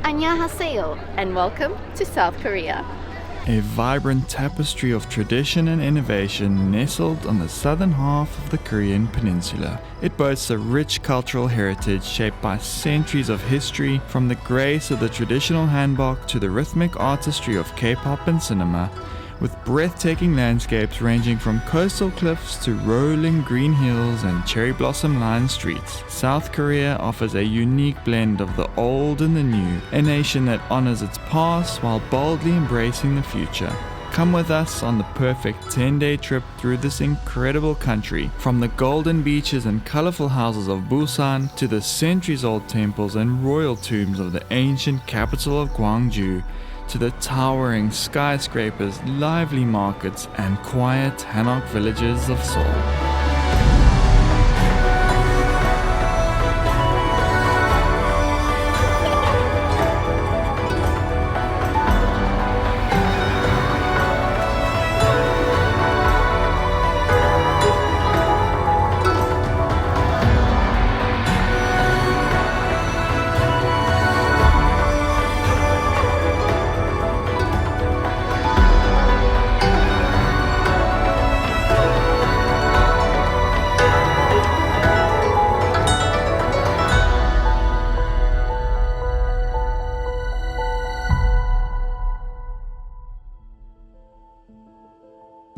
Annyeonghaseyo, and welcome to South Korea. A vibrant tapestry of tradition and innovation nestled on the southern half of the Korean peninsula. It boasts a rich cultural heritage shaped by centuries of history, from the grace of the traditional hanbok to the rhythmic artistry of K-pop and cinema. With breathtaking landscapes ranging from coastal cliffs to rolling green hills and cherry blossom-lined streets, South Korea offers a unique blend of the old and the new, a nation that honors its past while boldly embracing the future. Come with us on the perfect 10-day trip through this incredible country, from the golden beaches and colorful houses of Busan to the centuries-old temples and royal tombs of the ancient capital of Gyeongju, to the towering skyscrapers, lively markets, and quiet Hanok villages of Seoul.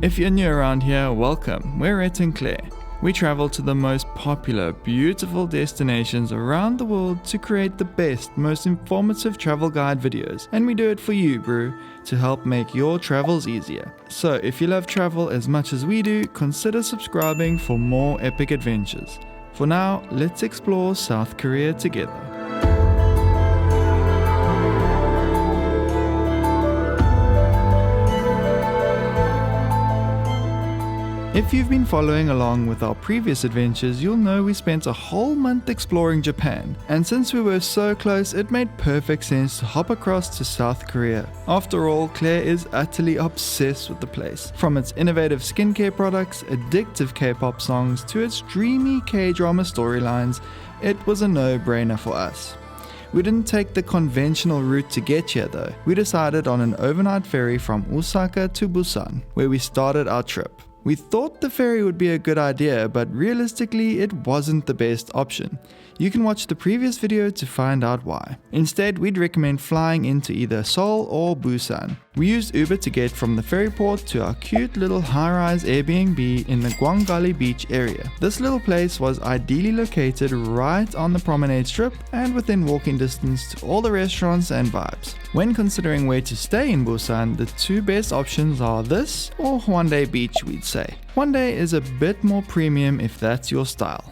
If you're new around here, welcome. We're Rhett and Claire. We travel to the most popular, beautiful destinations around the world to create the best, most informative travel guide videos. And we do it for you, bro, to help make your travels easier. So if you love travel as much as we do, consider subscribing for more epic adventures. For now, let's explore South Korea together. If you've been following along with our previous adventures, you'll know we spent a whole month exploring Japan, and since we were so close, it made perfect sense to hop across to South Korea. After all, Claire is utterly obsessed with the place. From its innovative skincare products, addictive K-pop songs, to its dreamy K-drama storylines, it was a no-brainer for us. We didn't take the conventional route to get here though. We decided on an overnight ferry from Osaka to Busan, where we started our trip. We thought the ferry would be a good idea, but realistically it wasn't the best option. You can watch the previous video to find out why. Instead, we'd recommend flying into either Seoul or Busan. We used Uber to get from the ferry port to our cute little high-rise Airbnb in the Gwangjang beach area. This little place was ideally located right on the promenade strip and within walking distance to all the restaurants and vibes. When considering where to stay in Busan, the two best options are this or Hwangdae Beach, we'd say. Hwangdae is a bit more premium if that's your style.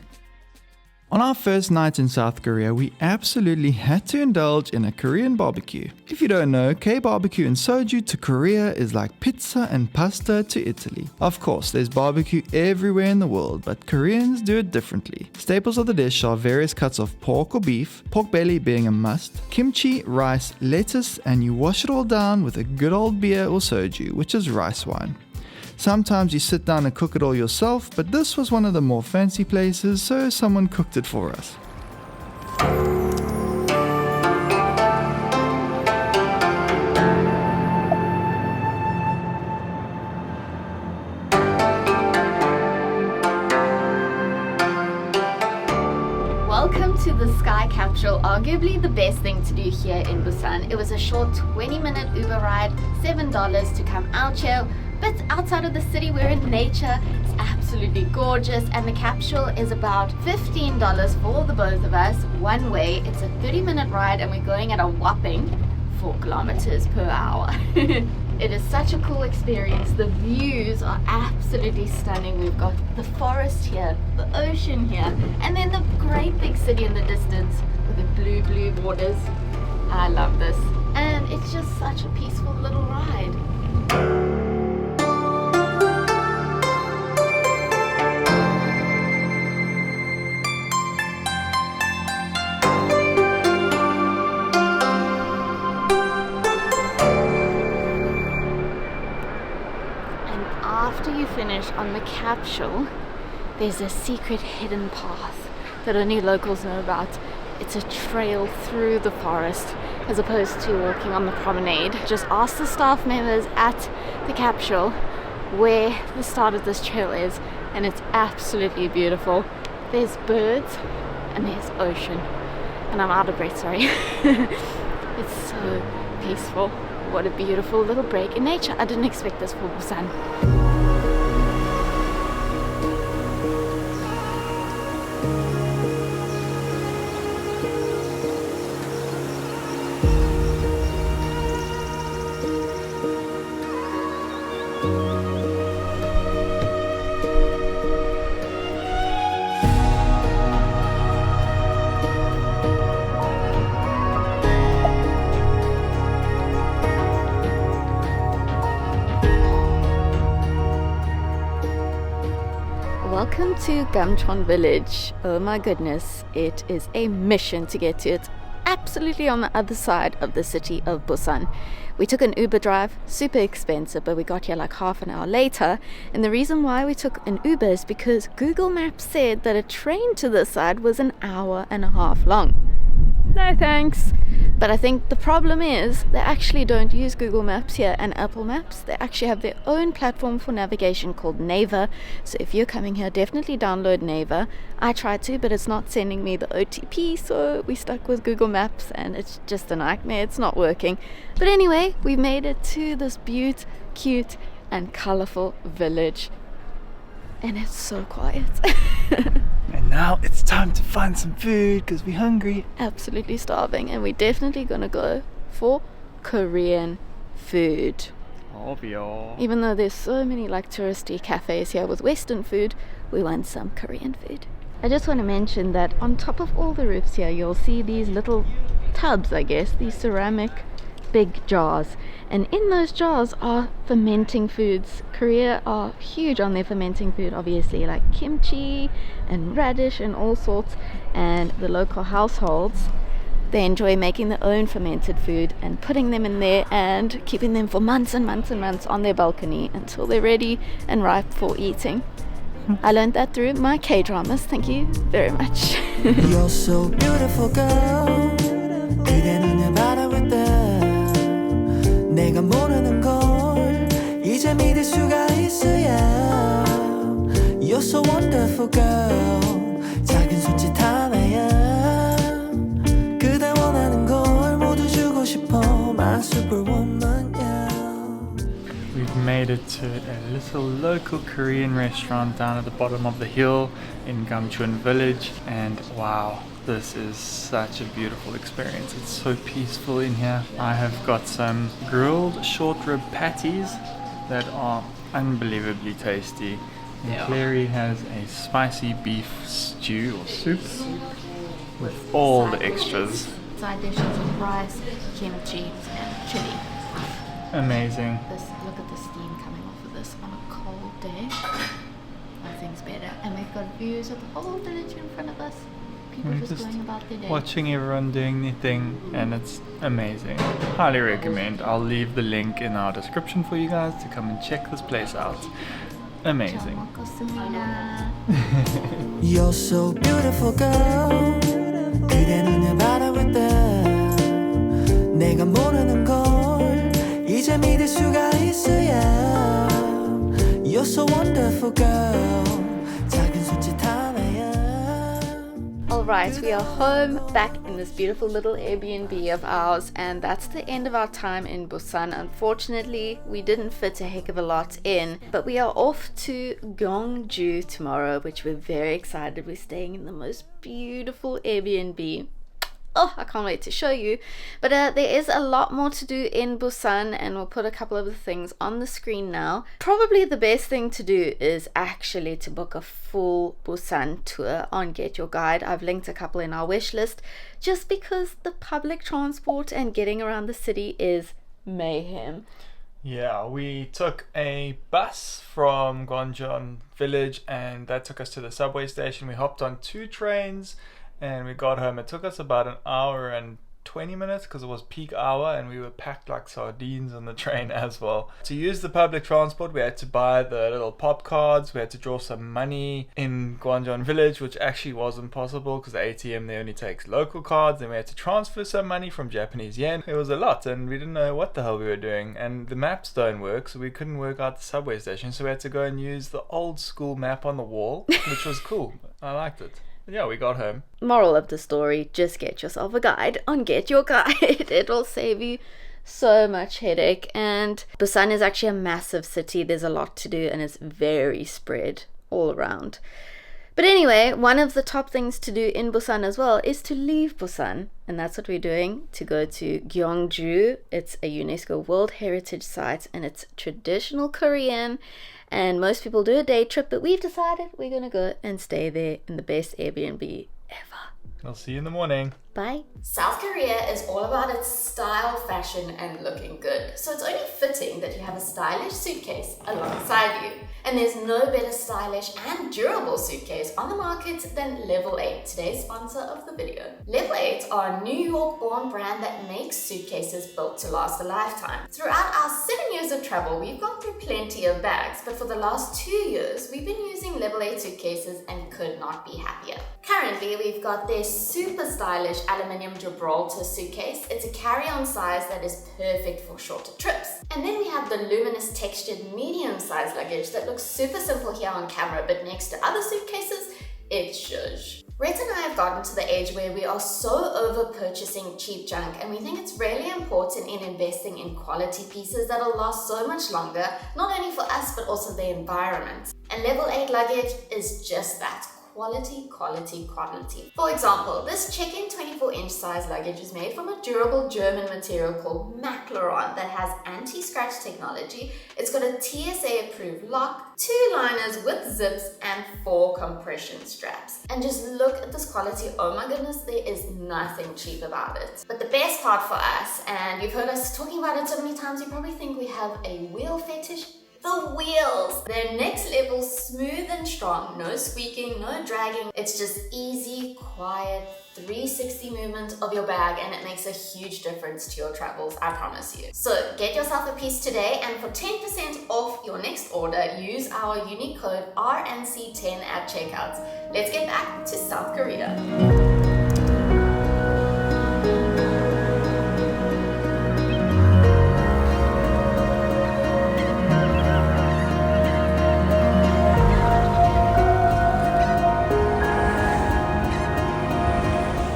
On our first night in South Korea, we absolutely had to indulge in a Korean barbecue. If you don't know, K-barbecue and soju to Korea is like pizza and pasta to Italy. Of course, there's barbecue everywhere in the world, but Koreans do it differently. Staples of the dish are various cuts of pork or beef, pork belly being a must, kimchi, rice, lettuce, and you wash it all down with a good old beer or soju, which is rice wine. Sometimes you sit down and cook it all yourself, but this was one of the more fancy places, so someone cooked it for us. Welcome to the Sky Capsule, arguably the best thing to do here in Busan. It was a short 20-minute Uber ride, $7 to come out here. But outside of the city, we're in nature. It's absolutely gorgeous, and the capsule is about $15 for the both of us, one way. It's a 30-minute ride, and we're going at a whopping 4 kilometers per hour. It is such a cool experience. The views are absolutely stunning. We've got the forest here, the ocean here, and then the great big city in the distance with the blue waters. I love this, and it's just such a peaceful little ride. After you finish on the capsule, there's a secret hidden path that only locals know about. It's a trail through the forest, as opposed to walking on the promenade. Just ask the staff members at the capsule where the start of this trail is, and it's absolutely beautiful. There's birds and there's ocean, and I'm out of breath, sorry. It's so peaceful. What a beautiful little break in nature. I didn't expect this for Busan. Welcome to Bukchon village. Oh my goodness, it is a mission to get to it. Absolutely on the other side of the city of Busan. We took an Uber drive, super expensive, but we got here like half an hour later. And the reason why we took an Uber is because Google Maps said that a train to this side was an hour and a half long. No thanks. But I think the problem is they actually don't use Google Maps here and Apple Maps. They actually have their own platform for navigation called Naver. So if you're coming here, definitely download Naver. I tried to, but it's not sending me the OTP, so we stuck with Google Maps and it's just a nightmare. It's not working. But anyway, we made it to this cute and colorful village. And it's so quiet. And now it's time to find some food because we're hungry. Absolutely starving, and we're definitely gonna go for Korean food. Obvio. Even though there's so many like touristy cafes here with Western food, we want some Korean food. I just want to mention that on top of all the roofs here, you'll see these little tubs, I guess, these ceramic big jars, and in those jars are fermenting foods. Korea are huge on their fermenting food, obviously, like kimchi and radish and all sorts, and the local households, they enjoy making their own fermented food and putting them in there and keeping them for months and months and months on their balcony until they're ready and ripe for eating. I learned that through my K-dramas. Thank you very much. You're so beautiful, girl. 그대 눈을 바라볼 내가 모르는 걸 이제 믿을 수가 있어야. You're so wonderful, girl. 작은 손짓 하나야. 그대 원하는 걸 모두 주고 싶어. My superwoman, yeah. We've made it to a little local Korean restaurant down at the bottom of the hill in Gyeongju village, and wow, this is such a beautiful experience. It's so peaceful in here. I have got some grilled short rib patties that are unbelievably tasty. And Clary has a spicy beef stew or soup with all the extras. Side dishes of rice, kimchi, and chili. Amazing. Look at the steam coming off of this on a cold day. Nothing's better. And we've got views of the whole village in front of us. People We're just going about their day. Watching everyone doing their thing, and it's amazing. Highly recommend. I'll leave the link in our description for you guys to come and check this place out. Amazing. You're so beautiful, girl. 그대 눈을 바라볼 때 내가 모르는 걸 이제 믿을 수가 있어야. You're so wonderful, girl. 작은 손짓 하나야. Alright, we are home back in this beautiful little Airbnb of ours, and that's the end of our time in Busan. Unfortunately, we didn't fit a heck of a lot in, but we are off to Gyeongju tomorrow, which we're very excited. We're staying in the most beautiful Airbnb. Oh, I can't wait to show you. But there is a lot more to do in Busan, and we'll put a couple of the things on the screen now. Probably the best thing to do is actually to book a full Busan tour on Get Your Guide. I've linked a couple in our wish list just because the public transport and getting around the city is mayhem. Yeah, we took a bus from Gwangjang village, and that took us to the subway station. We hopped on 2 trains and we got home. It took us about an hour and 20 minutes because it was peak hour and we were packed like sardines on the train as well. To use the public transport, we had to buy the little pop cards. We had to draw some money in Gwangjang village, which actually wasn't possible because the ATM there only takes local cards. Then we had to transfer some money from Japanese yen. It was a lot and we didn't know what the hell we were doing, and the maps don't work, so we couldn't work out the subway station, so we had to go and use the old school map on the wall, which was cool. I liked it. Yeah, we got home. Moral of the story, just get yourself a guide on Get Your Guide. It'll save you so much headache. And Busan is actually a massive city. There's a lot to do and it's very spread all around. But anyway, one of the top things to do in Busan as well is to leave Busan. And that's what we're doing, to go to Gyeongju. It's a UNESCO World Heritage Site and it's traditional Korean. And most people do a day trip, but we've decided we're going to go and stay there in the best Airbnb ever. I'll see you in the morning. Bye. South Korea is all about its style, fashion, and looking good. So it's only fitting that you have a stylish suitcase alongside you. And there's no better stylish and durable suitcase on the market than Level 8, today's sponsor of the video. Level 8 are a New York-born brand that makes suitcases built to last a lifetime. Throughout our 7 years of travel, we've gone through plenty of bags, but for the last 2 years, we've been using Level 8 suitcases and could not be happier. Currently, we've got their super stylish aluminium Gibraltar suitcase. It's a carry-on size that is perfect for shorter trips. And then we have the luminous textured medium-sized luggage that looks super simple here on camera, but next to other suitcases, it's zhuzh. Rhett and I have gotten to the age where we are so over purchasing cheap junk, and we think it's really important in investing in quality pieces that'll last so much longer, not only for us but also the environment. And Level 8 luggage is just that. Quality, quality, quality. For example, this check-in 24-inch size luggage is made from a durable German material called Maclaron that has anti-scratch technology. It's got a TSA-approved lock, 2 liners with zips, and 4 compression straps. And just look at this quality. Oh my goodness, there is nothing cheap about it. But the best part for us, and you've heard us talking about it so many times, you probably think we have a wheel fetish. The wheels! They're next level, smooth and strong, no squeaking, no dragging. It's just easy, quiet, 360 movement of your bag, and it makes a huge difference to your travels, I promise you. So get yourself a piece today, and for 10% off your next order, use our unique code RNC10 at checkout. Let's get back to South Korea.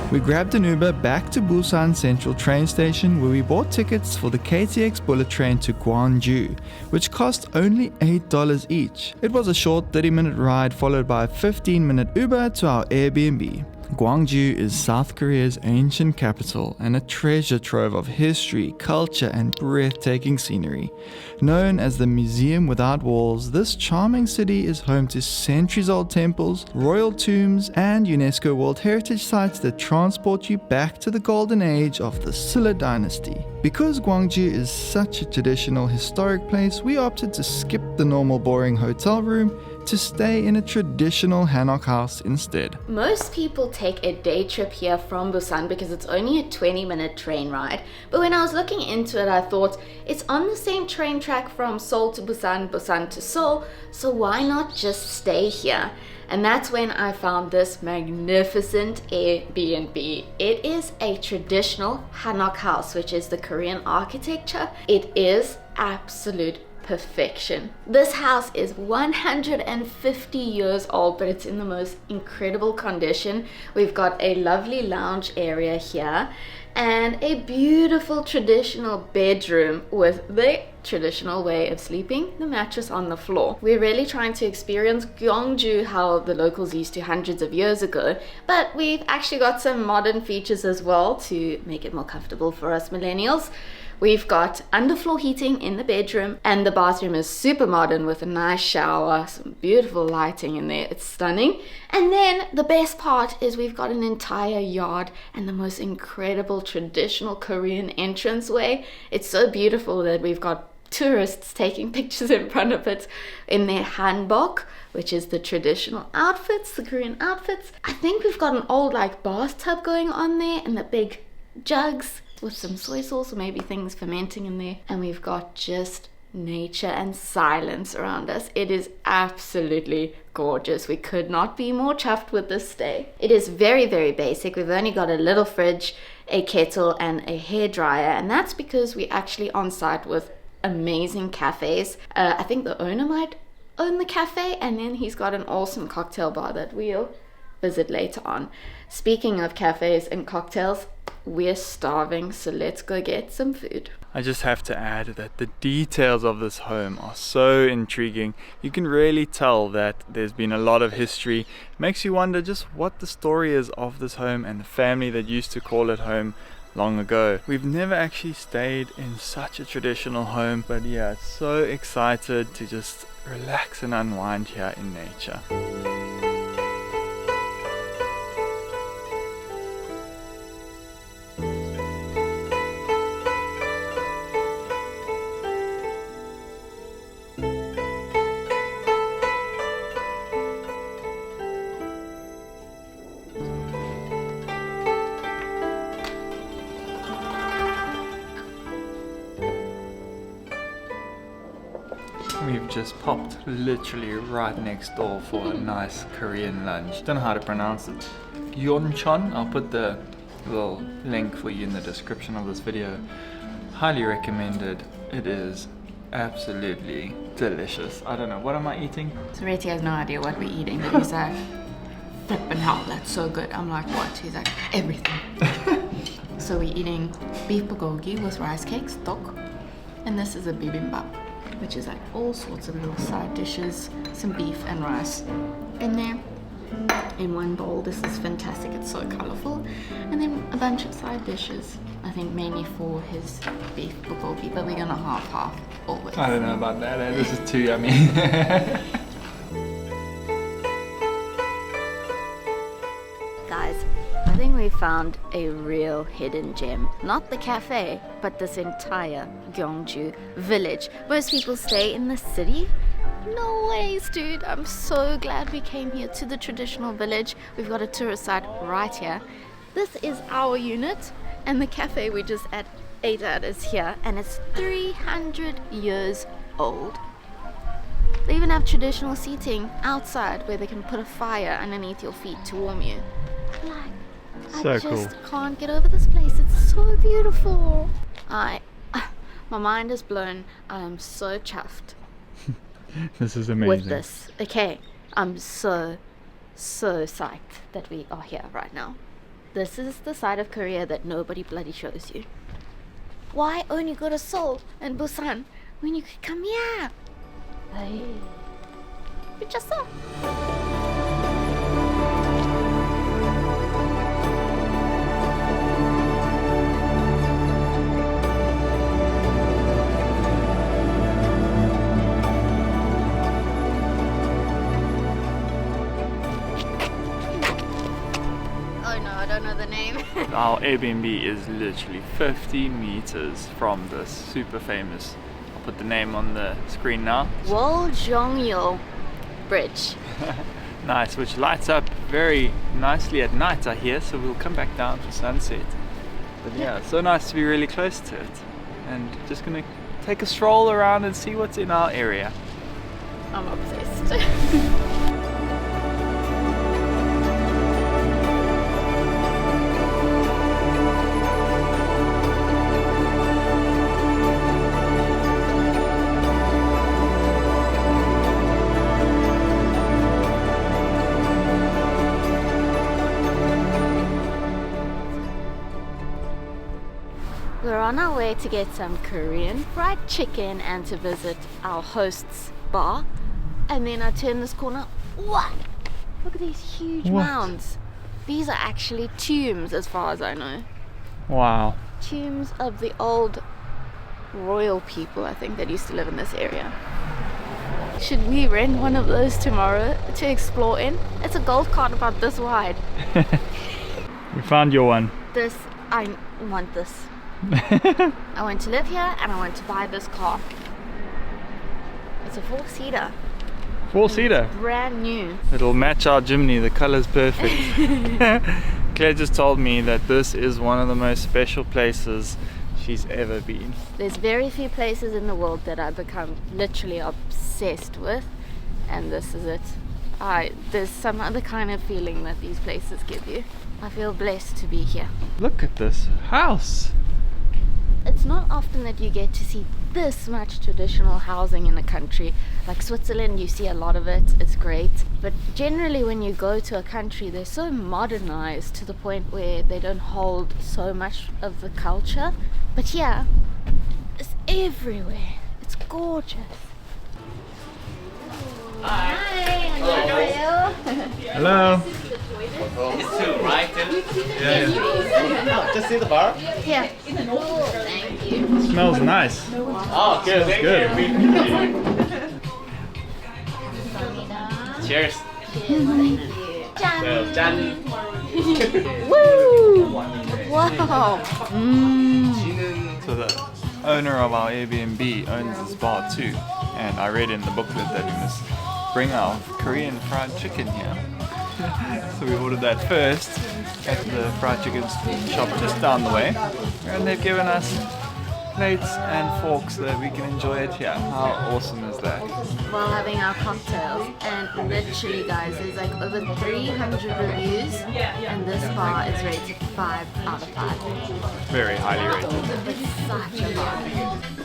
We grabbed an Uber back to Busan Central train station where we bought tickets for the KTX bullet train to Gyeongju, which cost only $8 each. It was a short 30-minute ride followed by a 15-minute Uber to our Airbnb. Gyeongju is South Korea's ancient capital and a treasure trove of history, culture, and breathtaking scenery. Known as the Museum Without Walls, this charming city is home to centuries-old temples, royal tombs, and UNESCO World Heritage Sites that transport you back to the golden age of the Silla dynasty. Because Gyeongju is such a traditional historic place, we opted to skip the normal boring hotel room to stay in a traditional Hanok house instead. Most people take a day trip here from Busan because it's only a 20-minute train ride. But when I was looking into it, I thought it's on the same train track from Seoul to Busan, Busan to Seoul, so why not just stay here? And that's when I found this magnificent Airbnb. It is a traditional Hanok house, which is the Korean architecture. It is absolute perfection. This house is 150 years old, but it's in the most incredible condition. We've got a lovely lounge area here and a beautiful traditional bedroom with the traditional way of sleeping, the mattress on the floor. We're really trying to experience Gyeongju how the locals used to hundreds of years ago, but we've actually got some modern features as well to make it more comfortable for us millennials. We've got underfloor heating in the bedroom, and the bathroom is super modern with a nice shower, some beautiful lighting in there. It's stunning. And then the best part is we've got an entire yard and the most incredible traditional Korean entranceway. It's so beautiful that we've got tourists taking pictures in front of it in their hanbok, which is the traditional outfits, the Korean outfits. I think we've got an old bathtub going on there and the big jugs with some soy sauce or maybe things fermenting in there. And we've got just nature and silence around us. It is absolutely gorgeous. We could not be more chuffed with this stay. It is very, very basic. We've only got a little fridge, a kettle, and a hairdryer, and that's because we're actually on site with amazing cafes. I think the owner might own the cafe, and then he's got an awesome cocktail bar that we'll visit later on. Speaking of cafes and cocktails, we're starving, so let's go get some food. I just have to add that the details of this home are so intriguing. You can really tell that there's been a lot of history. It makes you wonder just what the story is of this home and the family that used to call it home long ago. We've never actually stayed in such a traditional home, but yeah, so excited to just relax and unwind here in nature. We've just popped literally right next door for a nice Korean lunch. Don't know how to pronounce it. Bukchon. I'll put the little link for you in the description of this video. Highly recommended. It is absolutely delicious. I don't know, what am I eating? So Rhett has no idea what we're eating, but he's like, flippin' hell, that's so good. I'm like, what? He's like, everything. So we're eating beef bulgogi with rice cakes, tok, and this is a bibimbap, which is like all sorts of little side dishes, some beef and rice in there in one bowl. This is fantastic, it's so colorful. And then a bunch of side dishes, I think mainly for his beef bulgogi, but we're gonna half always. I don't know about that, this is too yummy. Guys, I think we found a real hidden gem. Not the cafe, but this entire Gyeongju village. Most people stay in the city. No ways, dude. I'm so glad we came here to the traditional village. We've got a tourist site right here. This is our unit, and the cafe we just ate at is here, and it's 300 years old. They even have traditional seating outside where they can put a fire underneath your feet to warm you. Like, So I just cool. can't get over this place. It's so beautiful. My mind is blown. I am so chuffed This is amazing. with this. Okay, I'm so psyched that we are here right now. This is the side of Korea that nobody bloody shows you. Why only go to Seoul and Busan when you could come here? Hey, we just saw. Our Airbnb is literally 50 meters from this super famous, I'll put the name on the screen now, Gyeongju Bridge. nice, which lights up very nicely at night I hear, so we'll come back down for sunset. But yeah, it's so nice to be really close to it, and just gonna take a stroll around and see what's in our area. I'm obsessed. We're on our way to get some Korean fried chicken and to visit our host's bar. And then I turn this corner. What? Look at these huge What? mounds. These are actually tombs as far as I know. Wow. Tombs of the old royal people, I think, that used to live in this area. Should we rent one of those tomorrow to explore in? It's a golf cart about this wide. We found your one. I want this. I want to live here and I want to buy this car. It's a 4-seater. 4-seater. Brand new. It'll match our chimney, the color's perfect. Claire just told me that this is one of the most special places she's ever been. There's very few places in the world that I become literally obsessed with, and this is it. There's some other kind of feeling that these places give you. I feel blessed to be here. Look at this house. It's not often that you get to see this much traditional housing in a country. Like Switzerland, you see a lot of it, it's great. But generally when you go to a country, they're so modernized to the point where they don't hold so much of the culture. But here, it's everywhere. It's gorgeous. Hi, how are you? Hello. It's two, right? Yeah. Just see the bar? Here. Oh, thank you. Smells nice. Oh, good. Thank good. you. Cheers. Thank you. So, Jan. Woo! Wow. So the owner of our Airbnb owns this bar too, and I read in the booklet that we must bring our Korean fried chicken here. So we ordered that first at the fried chicken shop just down the way, and they've given us plates and forks so that we can enjoy it here. How awesome is that? While having our cocktails, and literally guys, there's like over 300 reviews, and this bar is rated 5 out of 5. Very highly rated. It's such a bar.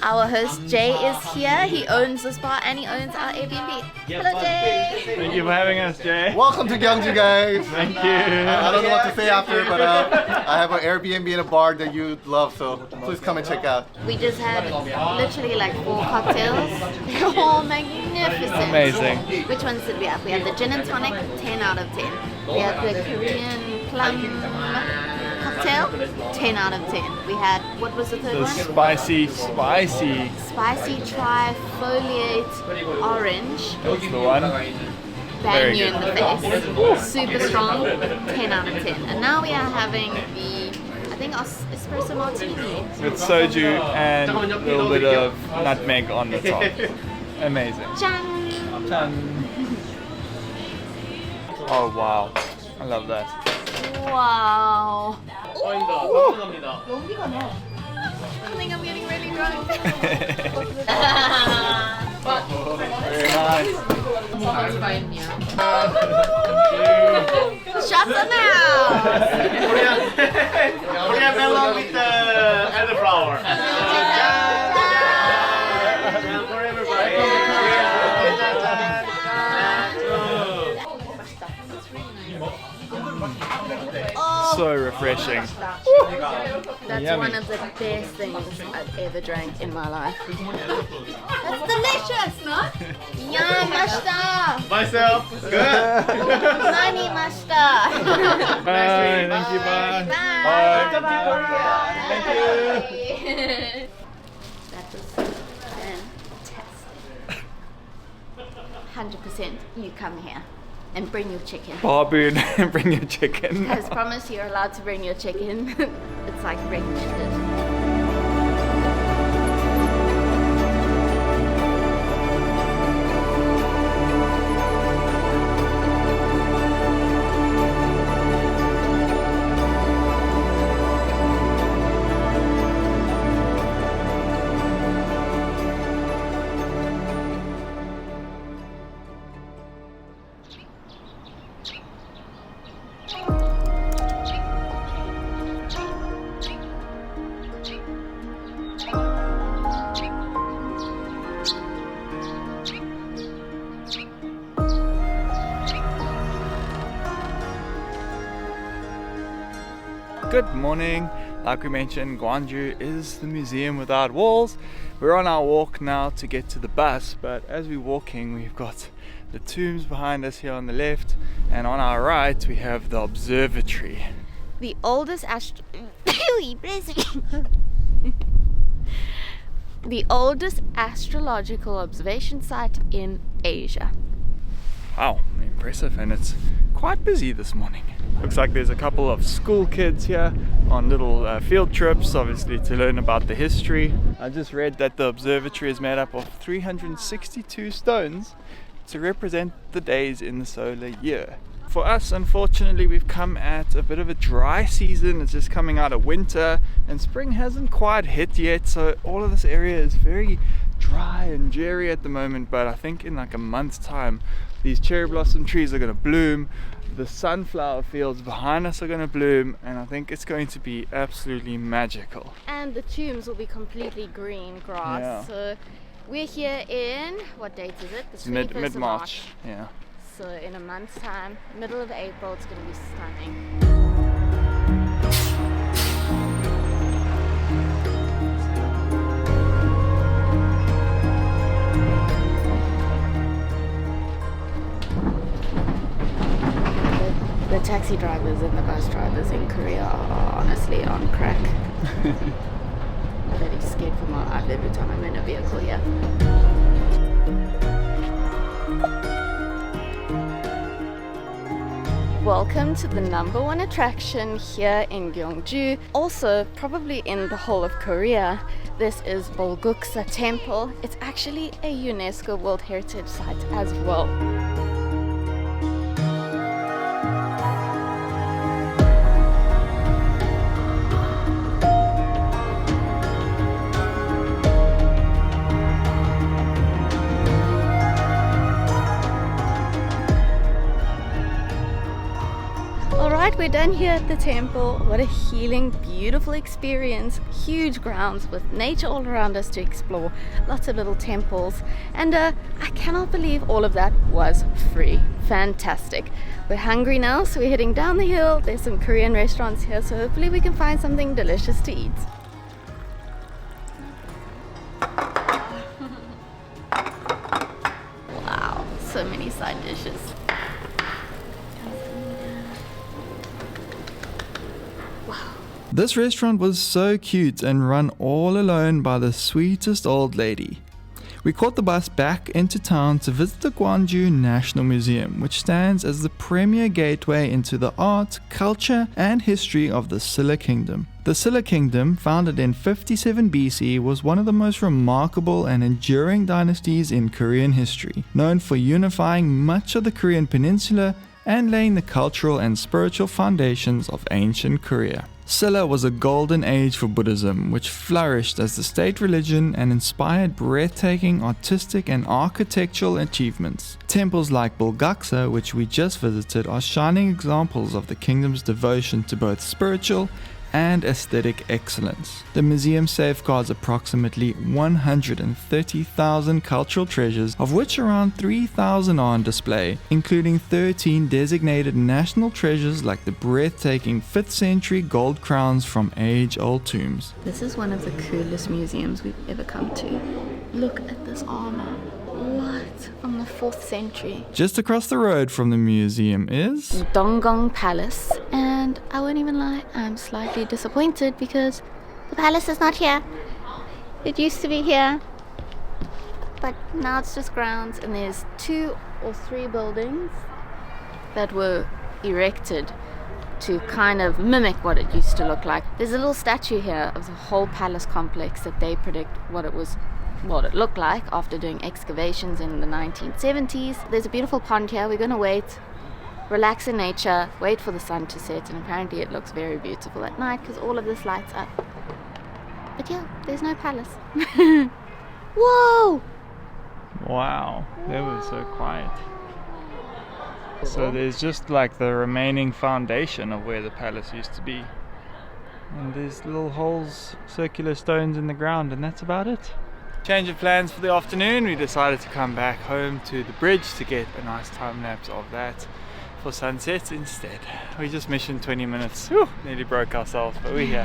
Our host Jay is here. He owns this bar and he owns our Airbnb. Hello Jay! Thank you for having us, Jay. Welcome to Gyeongju, guys. Thank you. I don't know what to say after, but I have an Airbnb and a bar that you love, so please come and check out. We just had literally like 4 cocktails. They're all magnificent. Amazing. Which ones did we have? We had the gin and tonic, 10 out of 10. We had the Korean plum cocktail, 10 out of 10. We had, what was the third The one? spicy. Spicy trifoliate orange. That's the one. Bang you in the face. Super strong, 10 out of 10. And now we are having the, I think, espresso martini. With soju and a little bit of nutmeg on the top. Amazing. Jan! Done. Oh wow, I love that. Wow. 감사합니다. I think I'm getting really drunk. Very nice. Shut them out! Korean melon with the elderflower. For everybody. So refreshing. That's Yummy. one of the best things I've ever drank in my life. That's delicious, no? Yum, mashita! Myself. Good. Nani mashita! Bye. Thank you. Bye. Bye. Bye. Thank you. That was fantastic. 100% you come here and bring your chicken. Barboon, bring your chicken. As promised, you're allowed to bring your chicken. It's like regulated. Good morning. Like we mentioned, Gyeongju is the museum without walls. We're on our walk now to get to the bus, but as we're walking, we've got the tombs behind us here on the left, and on our right we have the observatory. The oldest the oldest astrological observation site in Asia. Wow, impressive, and it's quite busy this morning. Looks like there's a couple of school kids here on little field trips, obviously to learn about the history. I just read that the observatory is made up of 362 stones to represent the days in the solar year. For us, unfortunately, we've come at a bit of a dry season. It's just coming out of winter and spring hasn't quite hit yet, so all of this area is very dry and dreary at the moment. But I think in like a month's time these cherry blossom trees are going to bloom, the sunflower fields behind us are going to bloom, and I think it's going to be absolutely magical. And the tombs will be completely green grass. Yeah. So we're here in, what date is it? The 21st of Mid-March. Yeah. So in a month's time, middle of April, it's going to be stunning. The taxi drivers and the bus drivers in Korea are honestly on crack. I'm very scared for my life every time I'm in a vehicle here. Welcome to the #1 attraction here in Gyeongju, also probably in the whole of Korea. This is Bulguksa Temple. It's actually a UNESCO World Heritage Site as well. Alright, we're done here at the temple. What a healing, beautiful experience. Huge grounds with nature all around us to explore. Lots of little temples. And I cannot believe all of that was free. Fantastic. We're hungry now, so we're heading down the hill. There's some Korean restaurants here, so hopefully we can find something delicious to eat. Wow, so many side dishes. This restaurant was so cute and run all alone by the sweetest old lady. We caught the bus back into town to visit the Gyeongju National Museum, which stands as the premier gateway into the art, culture, and history of the Silla Kingdom. The Silla Kingdom, founded in 57 BC, was one of the most remarkable and enduring dynasties in Korean history, known for unifying much of the Korean peninsula and laying the cultural and spiritual foundations of ancient Korea. Silla was a golden age for Buddhism, which flourished as the state religion and inspired breathtaking artistic and architectural achievements. Temples like Bulguksa, which we just visited, are shining examples of the kingdom's devotion to both spiritual and aesthetic excellence. The museum safeguards approximately 130,000 cultural treasures, of which around 3,000 are on display, including 13 designated national treasures like the breathtaking 5th century gold crowns from age-old tombs. This is one of the coolest museums we've ever come to. Look at this armor. What? From the 4th century. Just across the road from the museum is Myeongdong Palace, and I won't even lie, I'm slightly disappointed because the palace is not here. It used to be here, but now it's just grounds, and there's 2 or 3 buildings that were erected to kind of mimic what it used to look like. There's a little statue here of the whole palace complex that they predict what it looked like after doing excavations in the 1970s. There's a beautiful pond here. We're going to wait, relax in nature, wait for the sun to set, and apparently it looks very beautiful at night because all of this lights up. But yeah, there's no palace. Whoa! wow, that was so quiet. So there's just like the remaining foundation of where the palace used to be. And there's little holes, circular stones in the ground, and that's about it. Change of plans for the afternoon. We decided to come back home to the bridge to get a nice time lapse of that for sunset instead. We just missioned 20 minutes. Whew, nearly broke ourselves, but we're here.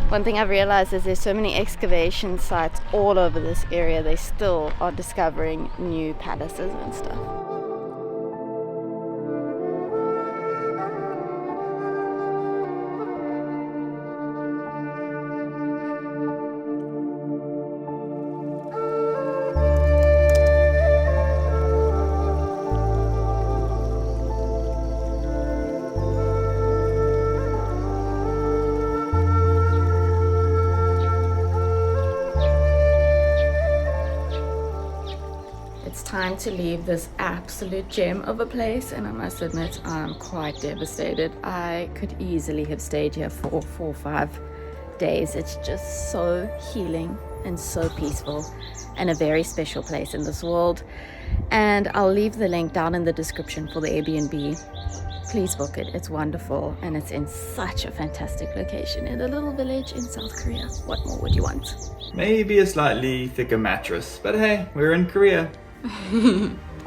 One thing I've realized is there's so many excavation sites all over this area. They still are discovering new palaces and stuff. time to leave this absolute gem of a place, and I must admit I'm quite devastated. I could easily have stayed here for 4 or 5 days. It's just so healing and so peaceful and a very special place in this world. And I'll leave the link down in the description for the Airbnb. Please book it. It's wonderful, and it's in such a fantastic location in a little village in South Korea. What more would you want? Maybe a slightly thicker mattress, but hey, we're in Korea.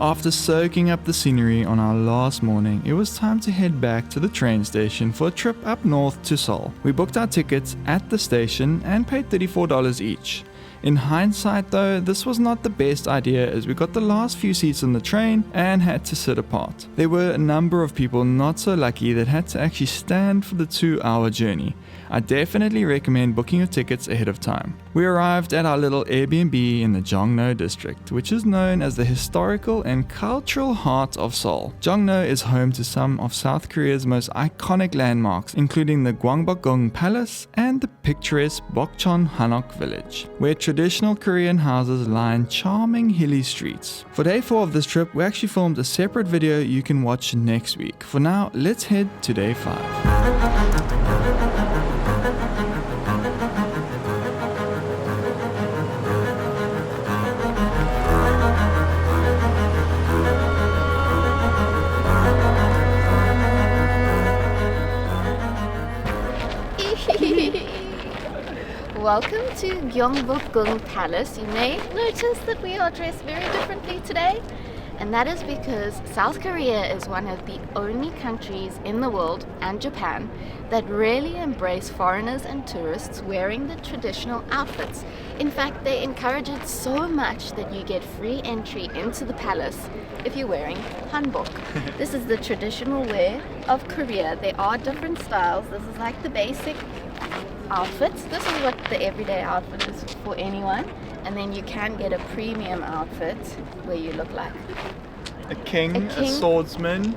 After soaking up the scenery on our last morning, it was time to head back to the train station for a trip up north to Seoul. We booked our tickets at the station and paid $34 each. In hindsight though, this was not the best idea as we got the last few seats on the train and had to sit apart. There were a number of people not so lucky that had to actually stand for the 2-hour journey. I definitely recommend booking your tickets ahead of time. We arrived at our little Airbnb in the Gyeongju district, which is known as the historical and cultural heart of Seoul. Gyeongju is home to some of South Korea's most iconic landmarks, including the Gwangjang Palace and the picturesque Bukchon Hanok village, where traditional Korean houses line charming hilly streets. For day 4 of this trip, we actually filmed a separate video you can watch next week. For now, let's head to day 5. Welcome to Gyeongju Palace. You may notice that we are dressed very differently today, and that is because South Korea is one of the only countries in the world, and Japan, that really embrace foreigners and tourists wearing the traditional outfits. In fact, they encourage it so much that you get free entry into the palace if you're wearing hanbok. This is the traditional wear of Korea. There are different styles. This is like the basic outfits. This is what the everyday outfit is for anyone, and then you can get a premium outfit where you look like A king, a swordsman,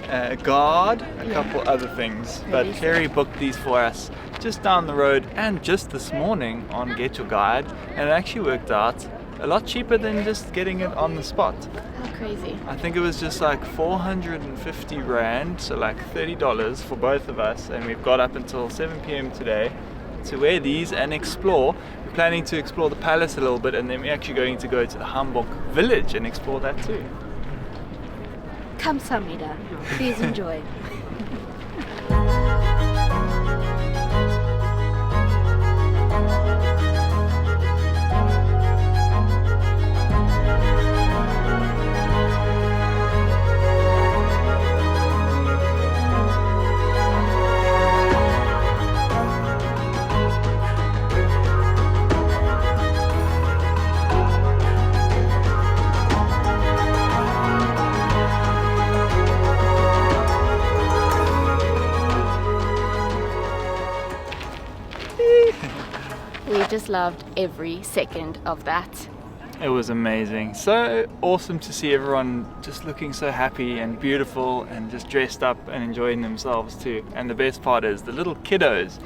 a guard, a couple other things. But Kerry booked these for us just down the road and just this morning on Get Your Guide, and it actually worked out a lot cheaper than just getting it on the spot. How crazy. I think it was just like 450 Rand, so like $30 for both of us, and we've got up until 7 p.m. today to wear these and explore. We're planning to explore the palace a little bit, and then we're actually going to go to the Hanbok village and explore that too. 감사합니다. Please enjoy. We just loved every second of that. It was amazing. So awesome to see everyone just looking so happy and beautiful and just dressed up and enjoying themselves too. And the best part is the little kiddos,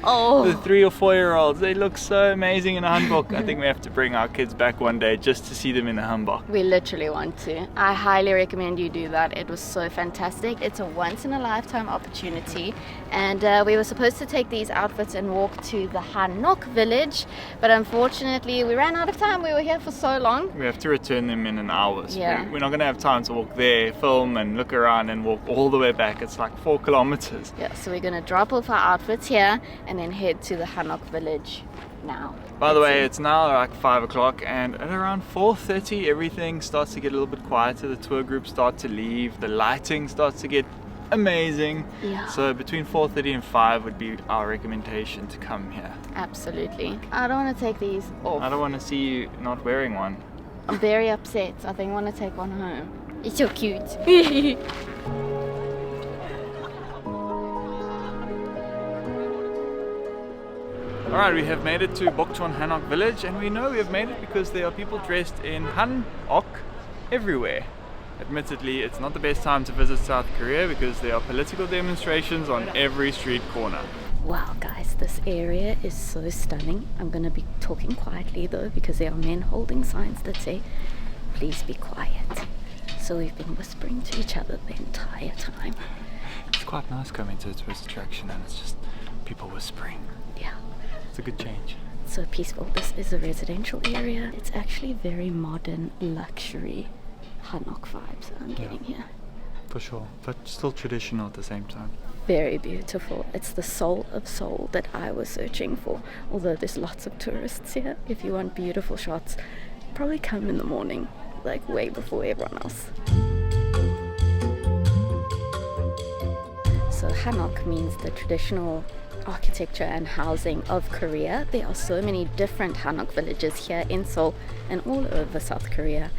the 3 or 4 year olds, they look so amazing in a hanbok. I think we have to bring our kids back one day just to see them in a hanbok. We literally want to. I highly recommend you do that. It was so fantastic. It's a once in a lifetime opportunity, and we were supposed to take these outfits and walk to the Hanok village, but unfortunately we ran out of time. We were here for so long. We have to return them in an hour. So Yeah. we're not going to have time to walk there, film and look around and walk all the way back. It's like 4 kilometers. Yeah, so we're gonna drop off our outfits here and then head to the Hanok village now. By the way, it's now like 5 o'clock, and at around 4:30 everything starts to get a little bit quieter. The tour groups start to leave, the lighting starts to get amazing. Yeah. So between 4:30 and 5 would be our recommendation to come here. Absolutely. I don't want to take these off. I don't want to see you not wearing one. I'm very upset. I think I want to take one home. It's so cute. Alright, we have made it to Bukchon Hanok village, and we know we have made it because there are people dressed in hanok everywhere. Admittedly, it's not the best time to visit South Korea because there are political demonstrations on every street corner. Wow, guys, this area is so stunning. I'm going to be talking quietly though because there are men holding signs that say, please be quiet. So we've been whispering to each other the entire time. It's quite nice coming to a tourist attraction and it's just people whispering. Yeah, It's a good change. so peaceful. This is a residential area. It's actually very modern, luxury Hanok vibes I'm getting here. For sure, but still traditional at the same time. Very beautiful. It's the soul of Seoul that I was searching for. Although there's lots of tourists here. If you want beautiful shots, probably come in the morning, like way before everyone else. So Hanok means the traditional architecture and housing of Korea. There are so many different Hanok villages here in Seoul and all over South Korea.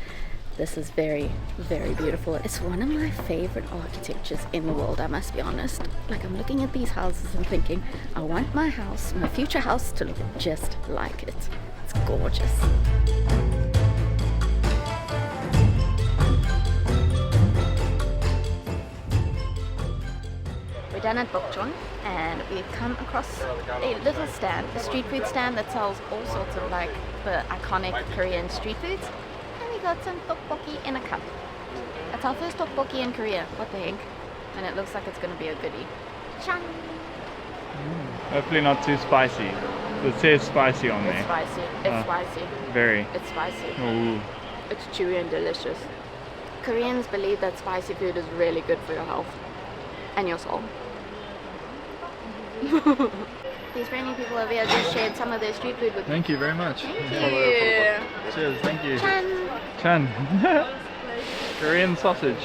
This is very, very beautiful. It's one of my favorite architectures in the world, I must be honest. Like, I'm looking at these houses and thinking, I want my house, my future house, to look just like it. It's gorgeous. We're done at Bukchon and we've come across a little stand, a street food stand that sells all sorts of like the iconic Korean street foods. And we got some tteokbokki in a cup. It's our first tteokbokki in Korea, what the heck? And it looks like it's going to be a goodie. Chan! Hopefully not too spicy. It says spicy on It's there. spicy, it's spicy, Very. it's spicy. Ooh. It's chewy and delicious. Koreans believe that spicy food is really good for your health and your soul. These friendly people over here just shared some of their street food with me. Thank you very much. Thank you. Cheers, thank you. Chan. Chan. Korean sausage.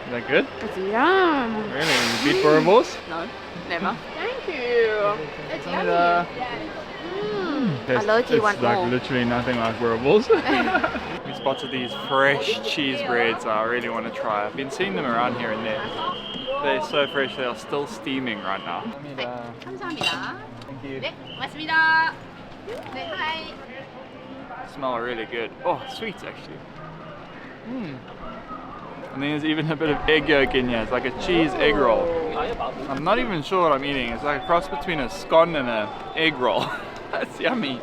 Is that good? It's yum. Really? You beat burritos? No, never. Thank you. It's yummy. I low-key It's want like more. literally nothing like burritos. We spotted these fresh cheese breads I really want to try. I've been seeing them around here and there. They're so fresh, they are still steaming right now. 감사합니다. Thank you. 네, 고맙습니다. 네, hi. Smell really good. Oh, sweet actually. And then there's even a bit of egg yolk in here. It's like a cheese egg roll. I'm not even sure what I'm eating. It's like a cross between a scone and an egg roll. That's yummy.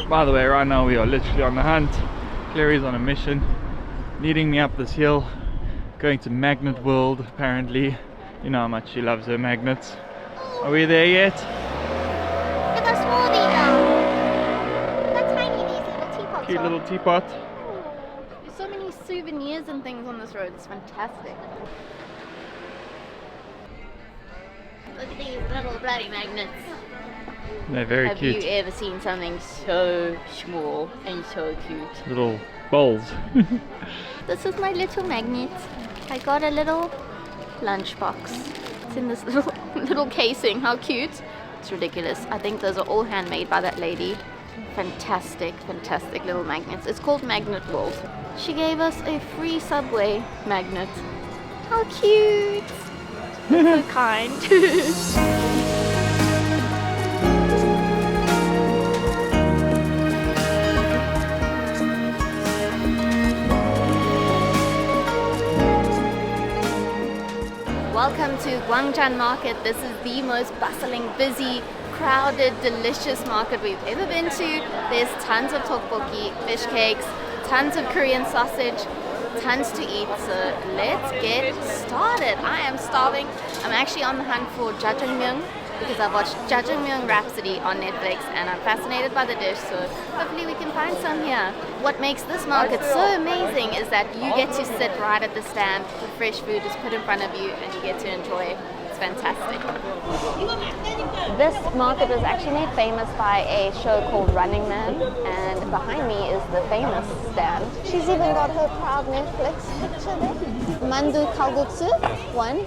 By the way, right now we are literally on the hunt. Clary's on a mission, leading me up this hill, going to Magnet World apparently. You know how much she loves her magnets. Are we there yet? Look how small these are. Look how tiny these little teapots Cute are. little teapot. There's so many souvenirs and things on this road. It's fantastic. Look at these little bloody magnets. They're very Have cute. you ever seen something so small and so cute? Little bowls. This is my little magnet. I got a little lunchbox. It's in this little casing. How cute. It's ridiculous. I think those are all handmade by that lady. Fantastic, fantastic little magnets. It's called Magnet World. She gave us a free subway magnet. How cute. So kind. Welcome to Gwangjang Market. This is the most bustling, busy, crowded, delicious market we've ever been to. There's tons of tteokbokki, fish cakes, tons of Korean sausage, tons to eat. So let's get started. I am starving. I'm actually on the hunt for jjajangmyeon because I've watched Jjajangmyeon Rhapsody on Netflix and I'm fascinated by the dish. So hopefully we can find some here. What makes this market so amazing is that you get to sit right at the stand. The fresh food is put in front of you and you get to enjoy it. It's fantastic. This market was actually made famous by a show called Running Man, and behind me is the famous stand. She's even got her proud Netflix picture there. Mandu kalguksu, one.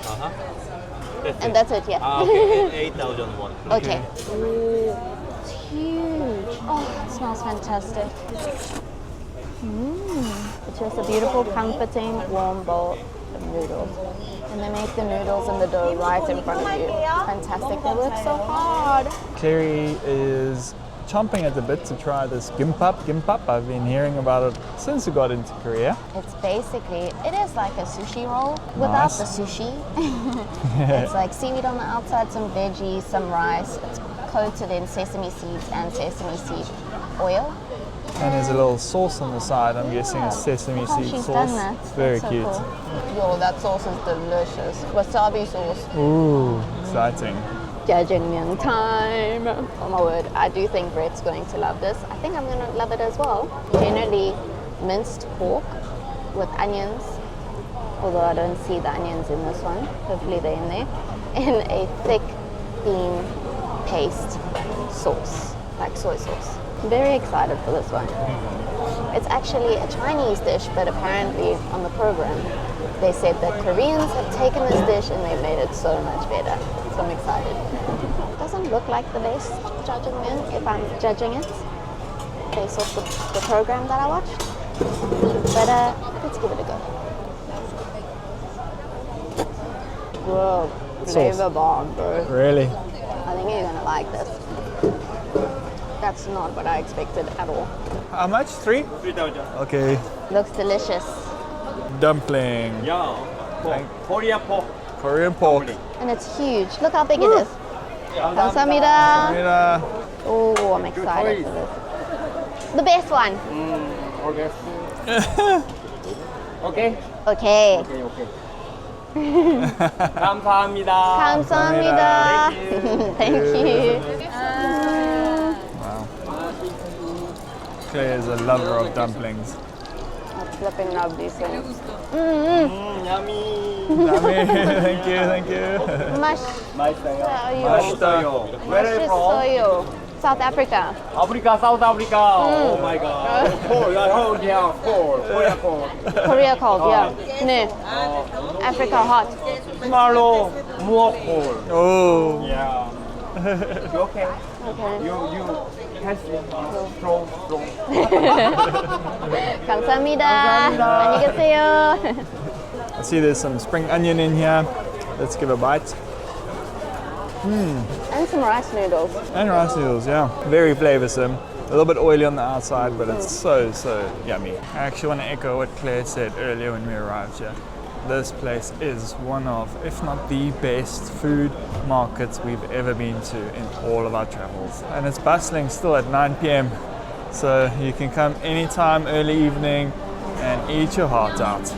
And that's it, yeah. Okay, 8,001. Okay. Ooh, it's huge. Oh, it smells fantastic. It's just a beautiful, comforting, warm bowl of noodles. And they make the noodles and the dough right in front of you. It's fantastic. They work so hard. Clary is chomping at the bit to try this gimbap. I've been hearing about it since we got into Korea. It's basically, it is like a sushi roll without the sushi. It's like seaweed on the outside, some veggies, some rice. It's coated in sesame seeds and sesame seed oil. And there's a little sauce on the side. I'm guessing it's sesame seed she's sauce. done that. Very That's so cute. cool. Yo, that sauce is delicious. Wasabi sauce. Ooh, exciting. Jajangmyeon time. Oh my word, I do think Rhett's going to love this. I think I'm going to love it as well. Generally minced pork with onions, although I don't see the onions in this one. Hopefully they're in there. In a thick bean paste sauce, like soy sauce. I'm very excited for this one. It's actually a Chinese dish, but apparently on the program they said that Koreans have taken this dish and they've made it so much better. So I'm excited. Doesn't look like the best jajangmyeon if I'm judging it based off the program that I watched. But let's give it a go. Whoa, flavor bomb, bro. Really? I think you're gonna like this. That's not what I expected at all. How much? 3? 3,000. Okay. Looks delicious. Dumpling. Yeah. Thank- Korean pork. Korean pork. And it's huge. Look how big it is. 감사합니다. Mira. Oh, I'm excited for this. The best one. Okay. Okay. Okay. Okay. Okay. 감사합니다. 감사합니다. Thank you. Wow. Claire is a lover of dumplings. I flipping love these things. Yummy. Yummy. Thank you. 맛있어요. 맛있어요. Where are you from? 맛있어요. South Africa. Africa, South Africa. Oh my God. Cold. Yeah, cold. Korea cold. Korea cold, yeah. 네. Africa hot. Tomorrow more cold. Oh. Yeah. You okay? Okay. You healthy, strong. 감사합니다. 안녕히 계세요. I see there's some spring onion in here. Let's give a bite. And some rice noodles. And rice noodles, yeah. Very flavoursome. A little bit oily on the outside, but it's so yummy. I actually want to echo what Claire said earlier when we arrived here. This place is one of, if not the best food markets we've ever been to in all of our travels. And it's bustling still at 9 p.m. So you can come anytime, early evening, and eat your heart out.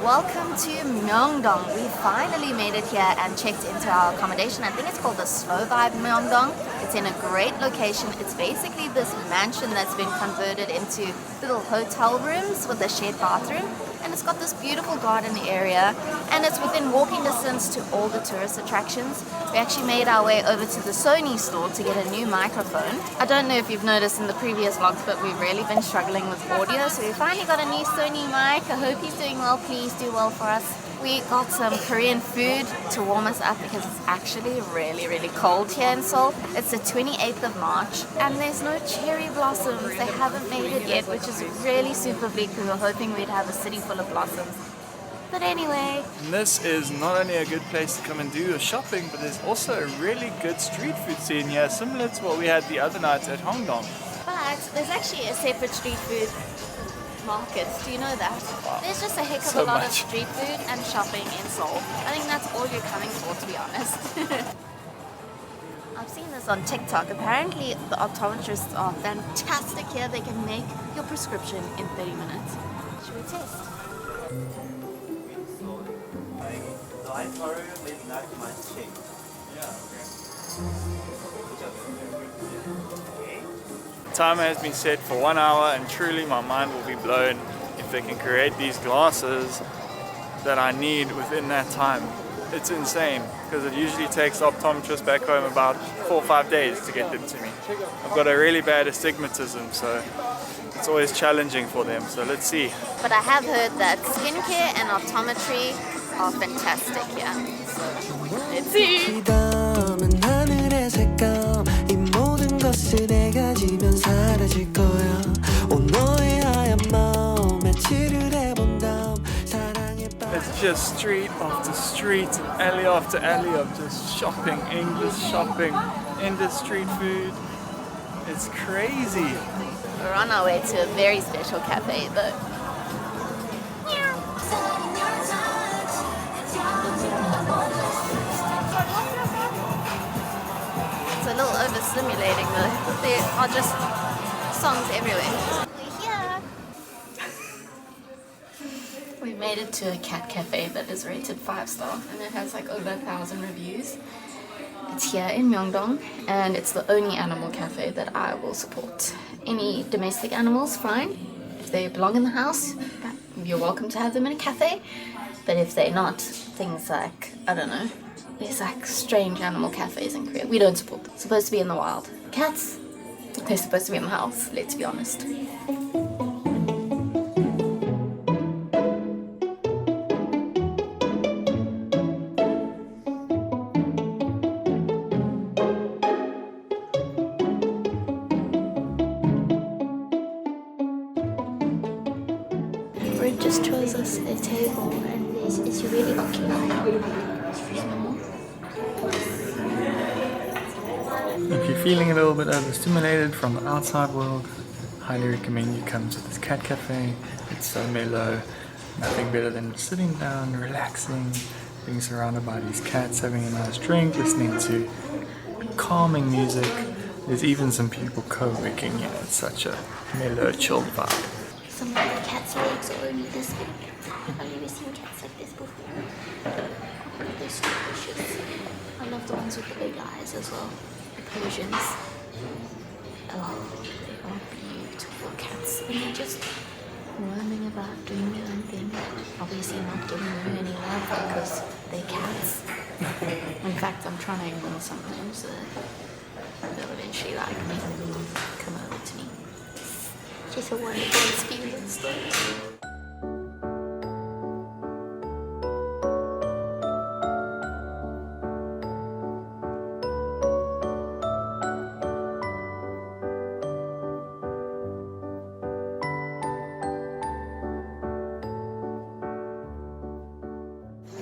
Welcome to Myeongdong. We finally made it here and checked into our accommodation. I think it's called the Slow Vibe Myeongdong. It's in a great location. It's basically this mansion that's been converted into little hotel rooms with a shared bathroom. And it's got this beautiful garden area, and it's within walking distance to all the tourist attractions. We actually made our way over to the Sony store to get a new microphone. I don't know if you've noticed in the previous vlogs, but we've really been struggling with audio, so we finally got a new Sony mic. I hope he's doing well. Please do well for us. We got some Korean food to warm us up because it's actually really cold here in Seoul. It's the 28th of March and there's no cherry blossoms. They haven't made it yet, which is really super bleak. We were hoping we'd have a city full of blossoms. But anyway. And this is not only a good place to come and do your shopping, but there's also a really good street food scene here, similar to what we had the other night at Myeongdong. But there's actually a separate street food market. Do you know that? Wow. There's just a heck of So a lot of much. street food and shopping in Seoul. I think that's all you're coming for, to be honest. I've seen this on TikTok. Apparently the optometrists are fantastic here. They can make your prescription in 30 minutes. Should we test? Timer has been set for 1 hour, and truly my mind will be blown if they can create these glasses that I need within that time. It's insane, because it usually takes optometrists back home about 4 or 5 days to get them to me. I've got a really bad astigmatism, so it's always challenging for them, so let's see. But I have heard that skincare and optometry are fantastic here. So let's see. 담은 하늘의 색감 이 모든 것을 내가 지면 사라질 거야 온 너의 하얀 마음에 칠 just street after street, alley after alley of just shopping, English shopping, Indian street food. It's crazy. We're on our way to a very special cafe though. It's a little overstimulating though. There are just songs everywhere. We're here. We made it to a cat cafe that is rated 5-star and it has like over 1,000 reviews. It's here in Myeongdong and it's the only animal cafe that I will support. Any domestic animals, fine. If they belong in the house, you're welcome to have them in a cafe. But if they're not, things like, I don't know, there's like strange animal cafes in Korea. We don't support them. Supposed to be in the wild. Cats, they're supposed to be in the house, let's be honest. Rhett just chose us a table and it's really occupied. If you're feeling a little bit overstimulated from the outside world, highly recommend you come to this cat cafe. It's so mellow, nothing better than sitting down, relaxing, being surrounded by these cats, having a nice drink, listening to calming music. There's even some people co-working here. It's such a mellow, chilled vibe. Some of the cat's legs are only this big. I've never seen cats like this before. They're so precious. I love the ones with the big eyes as well. The Persians. Oh, they are beautiful cats. And they're just roaming about, doing their own thing. Obviously not giving you any love because they're cats. In fact, I'm trying to ignore sometimes so they'll eventually like me and come over to me. It's a wonderful experience though.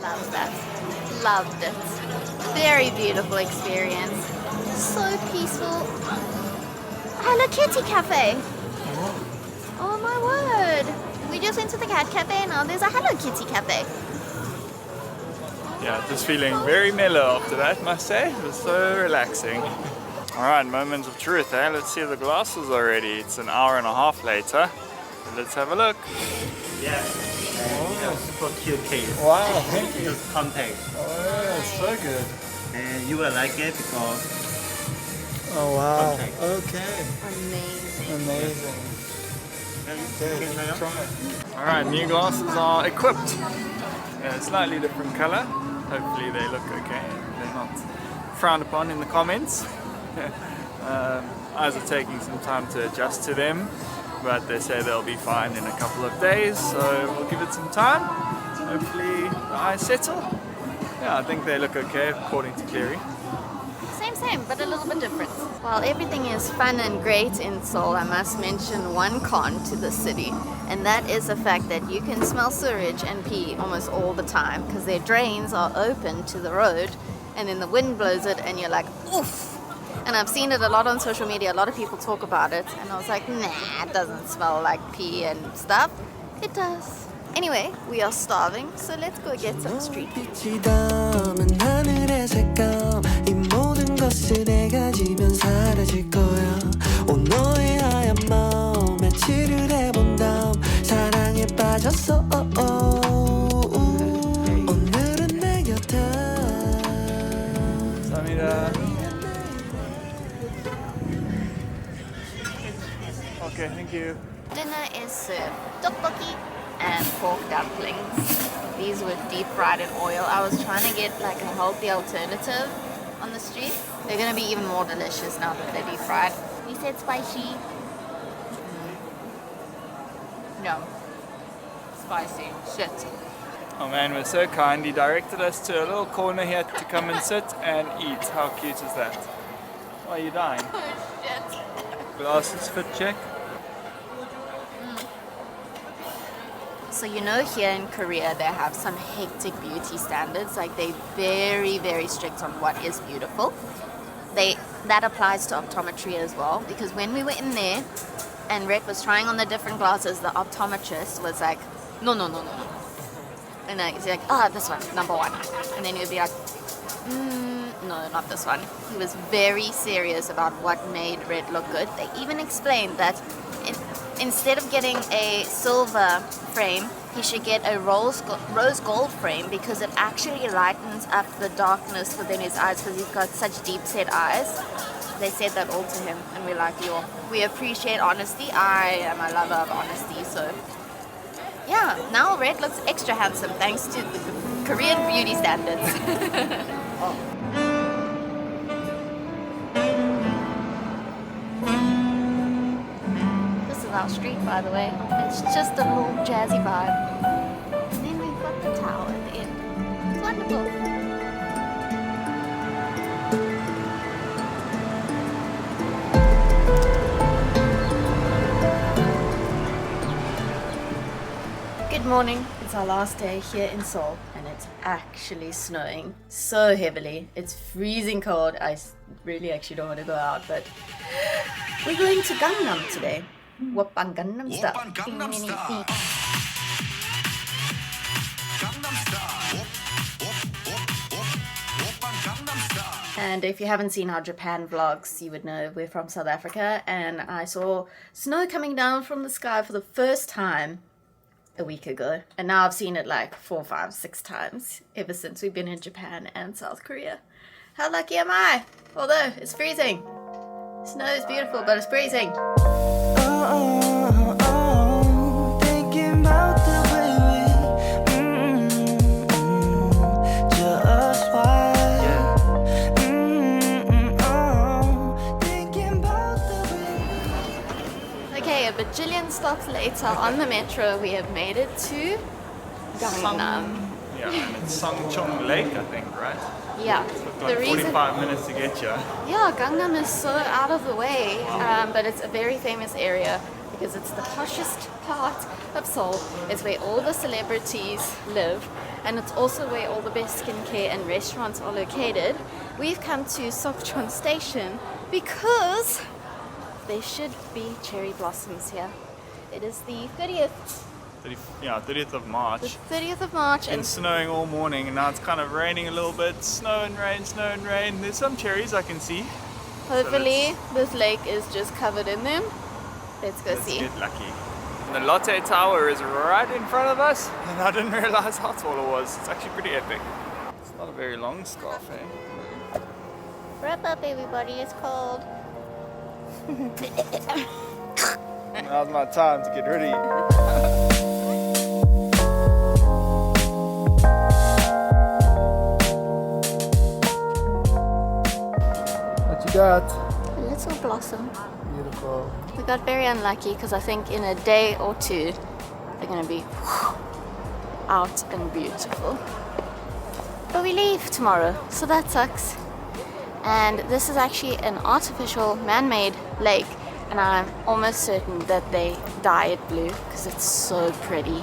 Loved that. Loved it. Very beautiful experience. So peaceful. Hello Kitty Cafe. Oh my word. We just went to the cat cafe and now there's a Hello Kitty Cafe. Yeah, just feeling very mellow after that, must say. It was so relaxing. Alright, moment of truth, eh? Let's see the glasses already. It's an hour and a half later. Let's have a look. Yeah. Super cute case. Wow, thank you. Just contact. Oh, so good. And you will like it because Oh wow. Contact. Okay. Amazing. Amazing. Alright, new glasses are equipped. Slightly different color. Hopefully they look okay. They're not frowned upon in the comments. Eyes are taking some time to adjust to them, but they say they'll be fine in a couple of days, so we'll give it some time. Hopefully the eyes settle. Yeah, I think they look okay according to Clary. Same, but a little bit different. While everything is fun and great in Seoul, I must mention one con to the city, and that is the fact that you can smell sewage and pee almost all the time because their drains are open to the road and then the wind blows it and you're like, oof! And I've seen it a lot on social media, a lot of people talk about it, and I was like, nah, it doesn't smell like pee and stuff. It does. Anyway, we are starving, so let's go get some street food. 빛이 담은 하늘의 색감 이 모든 것을 내가 지면 사라질 거야 온 너의 하얀 마음 며칠을 해본 다음 사랑에 빠졌어 오늘은 내 곁에 Samira. Okay, thank you. Dinner is served tteokbokki and pork dumplings. These were deep fried in oil. I was trying to get like a healthy alternative on the street. They're gonna be even more delicious now that they're deep fried. We said spicy. No. Spicy. Shit. Oh man, we're so kind. He directed us to a little corner here to come and sit and eat. How cute is that? Why are you dying? Oh shit. Glasses fit check. So you know here in Korea they have some hectic beauty standards, like they're very, very strict on what is beautiful. That applies to optometry as well, because when we were in there and Rhett was trying on the different glasses, the optometrist was like, no. And he's like, this one, number one. And then he would be like, no, not this one. He was very serious about what made Rhett look good. They even explained that instead of getting a silver frame, he should get a rose gold frame, because it actually lightens up the darkness within his eyes, because he's got such deep set eyes. They said that all to him, and we're like, yo, we appreciate honesty. I am a lover of honesty, so yeah, now Rhett looks extra handsome thanks to the Korean beauty standards. This is our street, by the way. It's just a little jazzy vibe. And then we've got the tower at the end. It's wonderful. Good morning. It's our last day here in Seoul, and it's actually snowing so heavily. It's freezing cold. I really actually don't want to go out, but we're going to Gangnam today. Woppan Gangnam style. Gangnam style. And if you haven't seen our Japan vlogs, you would know we're from South Africa, and I saw snow coming down from the sky for the first time a week ago, and now I've seen it like 4, 5, 6 times ever since we've been in Japan and South Korea. How lucky am I? Although it's freezing. Snow is beautiful, but it's freezing. Thinking about the way just why. Thinking about the way. Okay, a bajillion stops later on the metro, we have made it to Gangnam. Yeah, and it's Sangchong Lake, I think, right? Yeah, Like 45 minutes to get here. Yeah, Gangnam is so out of the way, but it's a very famous area because it's the poshest part of Seoul. It's where all the celebrities live, and it's also where all the best skincare and restaurants are located. We've come to Bukchon station because there should be cherry blossoms here. It is the 30th. 30th of March. The 30th of March, It's been snowing all morning, and now it's kind of raining a little bit. Snow and rain, snow and rain. There's some cherries I can see. hopefully this lake is just covered in them. Let's go see. Get lucky. And the Lotte Tower is right in front of us, and I didn't realize how tall it was. It's actually pretty epic. It's not a very long scarf, eh? Wrap up, everybody. It's cold. Now's my time to get ready. What you got? A little blossom. Beautiful. We got very unlucky because I think in a day or two they're going to be out and beautiful. But we leave tomorrow, so that sucks. And this is actually an artificial man-made lake, and I'm almost certain that they dye it blue because it's so pretty.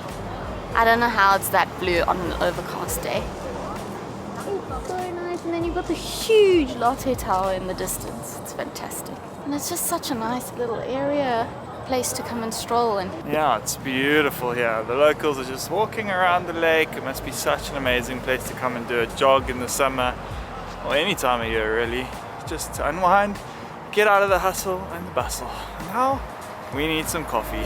I don't know how it's that blue on an overcast day. Oh, so nice. And then you've got the huge Lotte Tower in the distance. It's fantastic. And it's just such a nice little area, place to come and stroll in. Yeah, it's beautiful here. The locals are just walking around the lake. It must be such an amazing place to come and do a jog in the summer, or any time of year really. Just to unwind, get out of the hustle and the bustle. Now we need some coffee.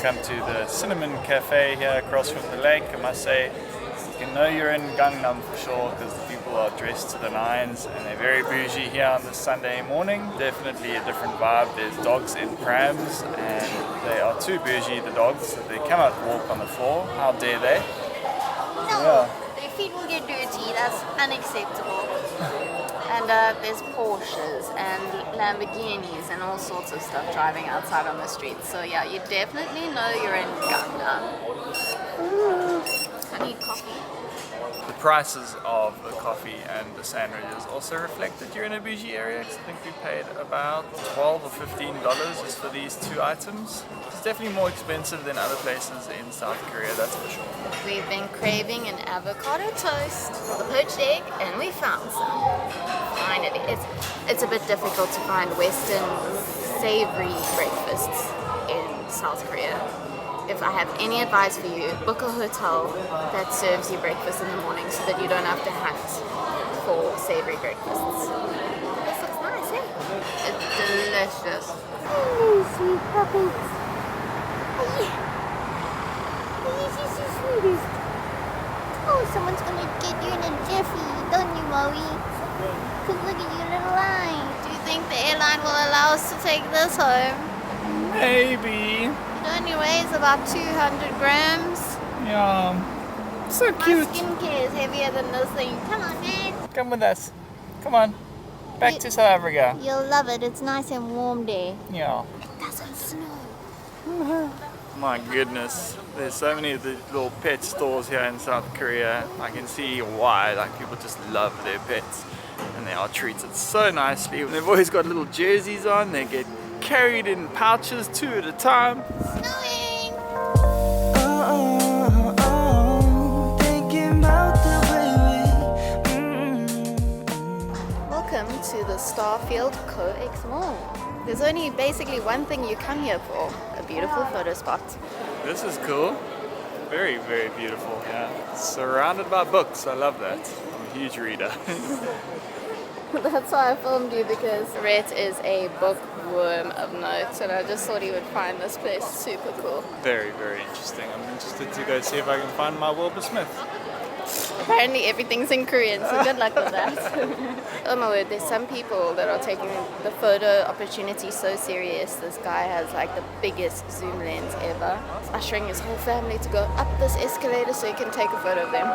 Come to the Cinnamon Cafe here across from the lake. I must say, you can know you're in Gangnam for sure because the people are dressed to the nines and they're very bougie here on this Sunday morning. Definitely a different vibe. There's dogs in prams and they are too bougie, the dogs, that they cannot walk on the floor. How dare they? No, their feet will get dirty. That's unacceptable. And there's Porsches and Lamborghinis and all sorts of stuff driving outside on the streets. So yeah, you definitely know you're in Gangnam. I need coffee. The prices of the coffee and the sandwiches also reflect that you're in a bougie area, 'cause I think we paid about $12 or $15 just for these two items. It's definitely more expensive than other places in South Korea, that's for sure. We've been craving an avocado toast with a poached egg, and we found some. Finally. It's a bit difficult to find Western savory breakfasts in South Korea. If I have any advice for you, book a hotel that serves you breakfast in the morning so that you don't have to hunt for savory breakfasts. This looks nice, eh? It's delicious. Hello, sweet puppies. This is the sweetest. Oh, someone's gonna get you in a jiffy, don't you, Maui? Cause look at your little eye. Do you think the airline will allow us to take this home? Maybe. It only weighs about 200 grams. Yeah. So My cute. skincare is heavier than this thing. Come on, man. Come with us. Come on. Back to South Africa. You'll love it. It's nice and warm there. Yeah. It doesn't snow. My goodness, there's so many of the little pet stores here in South Korea. I can see why, like people just love their pets and they are treated so nicely. They've always got little jerseys on, they get carried in pouches 2 at a time. Snowing. Thinking about the way Welcome to the Starfield Co-X Mall. There's only basically one thing you come here for, a beautiful photo spot. This is cool. Very, very beautiful. Yeah. Surrounded by books, I love that. I'm a huge reader. That's why I filmed you, because Rhett is a bookworm of note, and I just thought he would find this place super cool. Very, very interesting. I'm interested to go see if I can find my Wilbur Smith. Apparently everything's in Korean, so good luck with that. Oh my word, there's some people that are taking the photo opportunity so serious. This guy has like the biggest zoom lens ever. He's ushering his whole family to go up this escalator so he can take a photo of them.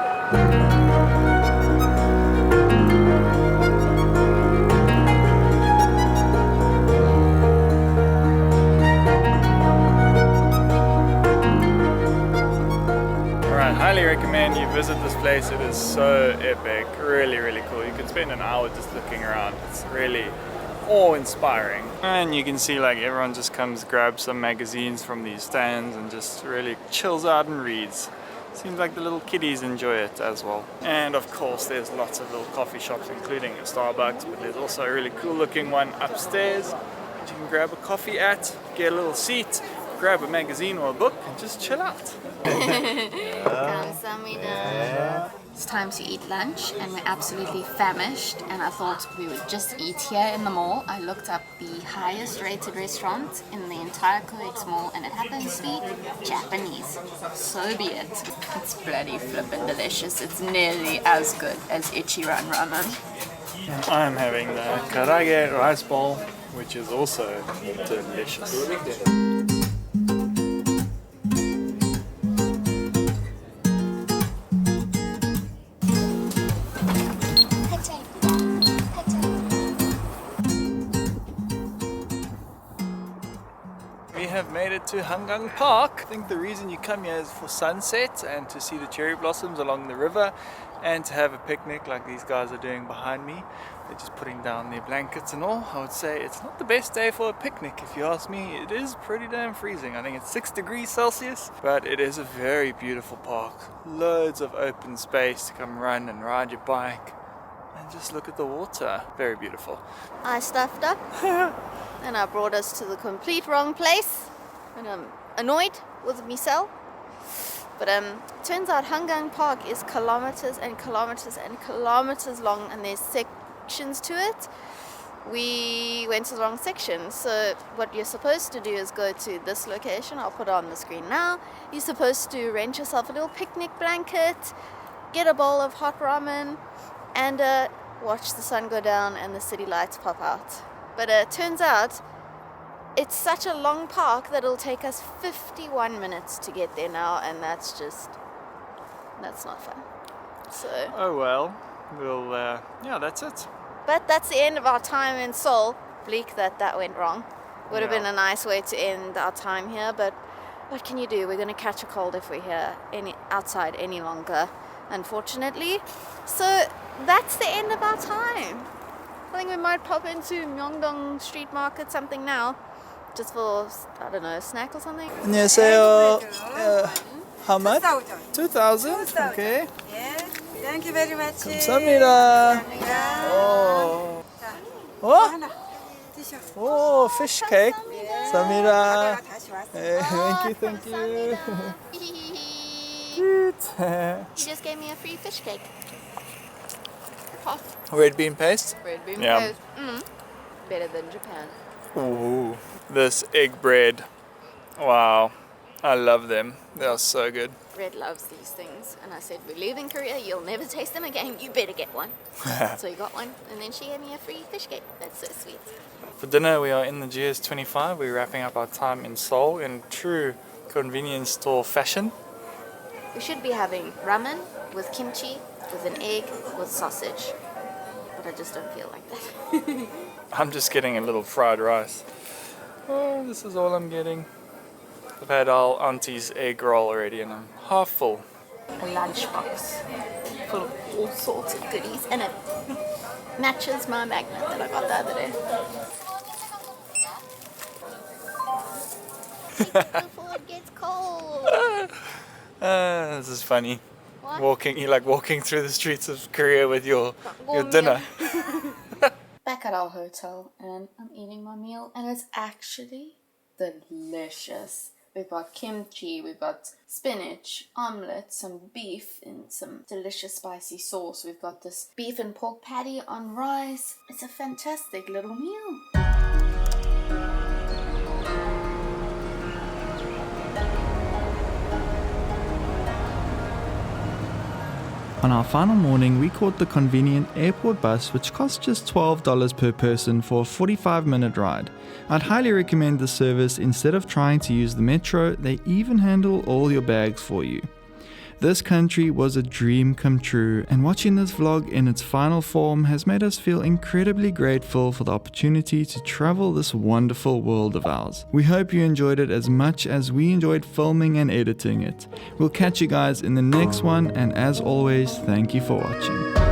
Highly recommend you visit this place. It is so epic, really, really cool. You can spend an hour just looking around. It's really awe-inspiring. And you can see like everyone just comes, grabs some magazines from these stands and just really chills out and reads. Seems like the little kiddies enjoy it as well. And of course there's lots of little coffee shops, including a Starbucks, but there's also a really cool looking one upstairs that you can grab a coffee at, get a little seat, grab a magazine or a book and just chill out. Kamsahamnida. It's time to eat lunch, and we're absolutely famished, and I thought we would just eat here in the mall. I looked up the highest rated restaurant in the entire Co-X Mall, and it happens to be Japanese. So be it. It's bloody flippin' delicious. It's nearly as good as Ichiran ramen. I'm having the karage rice bowl, which is also delicious. We have made it to Hangang Park. I think the reason you come here is for sunset and to see the cherry blossoms along the river and to have a picnic like these guys are doing behind me. They're just putting down their blankets and all. I would say it's not the best day for a picnic if you ask me. It is pretty damn freezing. I think it's 6 degrees Celsius, but it is a very beautiful park. Loads of open space to come run and ride your bike and just look at the water. Very beautiful. I stuffed up and I brought us to the complete wrong place, and I'm annoyed with myself. But turns out Hangang Park is kilometers and kilometers and kilometers long, and there's sections to it. We went to the wrong section, so what you're supposed to do is go to this location. I'll put it on the screen now. You're supposed to rent yourself a little picnic blanket, get a bowl of hot ramen, and watch the sun go down and the city lights pop out. But it turns out it's such a long park that it'll take us 51 minutes to get there now, and that's not fun. So, Oh well, we'll, yeah, that's it. but that's the end of our time in Seoul. Bleak that went wrong. Would have Yeah. been a nice way to end our time here, but what can you do? We're going to catch a cold if we're here outside any longer, unfortunately. So that's the end of our time. I think we might pop into Myeongdong street market something now, just for, I don't know, a snack or something. 안녕하세요. How much? 2,000. Okay. 예, thank you very much. 감사합니다. 오. 어? 하나 드셔. 오, fish cake. 감사합니다. 다시 왔어. Thank you. You just gave me a free fish cake. Red bean paste. Red bean Yeah. paste. Better than Japan. Ooh, this egg bread. Wow, I love them. They are so good. Red loves these things, and I said, we're leaving Korea, you'll never taste them again, you better get one. So he got one, and then she gave me a free fish cake. That's so sweet. For dinner, we are in the GS25. We're wrapping up our time in Seoul in true convenience store fashion. We should be having ramen with kimchi, with an egg, with sausage. But I just don't feel like that. I'm just getting a little fried rice. Oh, this is all I'm getting. I've had our auntie's egg roll already and I'm half full. A lunchbox full of all sorts of goodies, and it matches my magnet that I got the other day. Before it gets cold. This is funny. What? You're like walking through the streets of Korea with your dinner. Back at our hotel, and I'm eating my meal, and it's actually delicious. We've got kimchi, we've got spinach, omelette, some beef in some delicious spicy sauce. We've got this beef and pork patty on rice. It's a fantastic little meal. On our final morning, we caught the convenient airport bus, which cost just $12 per person for a 45-minute ride. I'd highly recommend the service instead of trying to use the metro. They even handle all your bags for you. This country was a dream come true, and watching this vlog in its final form has made us feel incredibly grateful for the opportunity to travel this wonderful world of ours. We hope you enjoyed it as much as we enjoyed filming and editing it. We'll catch you guys in the next one, and as always, thank you for watching.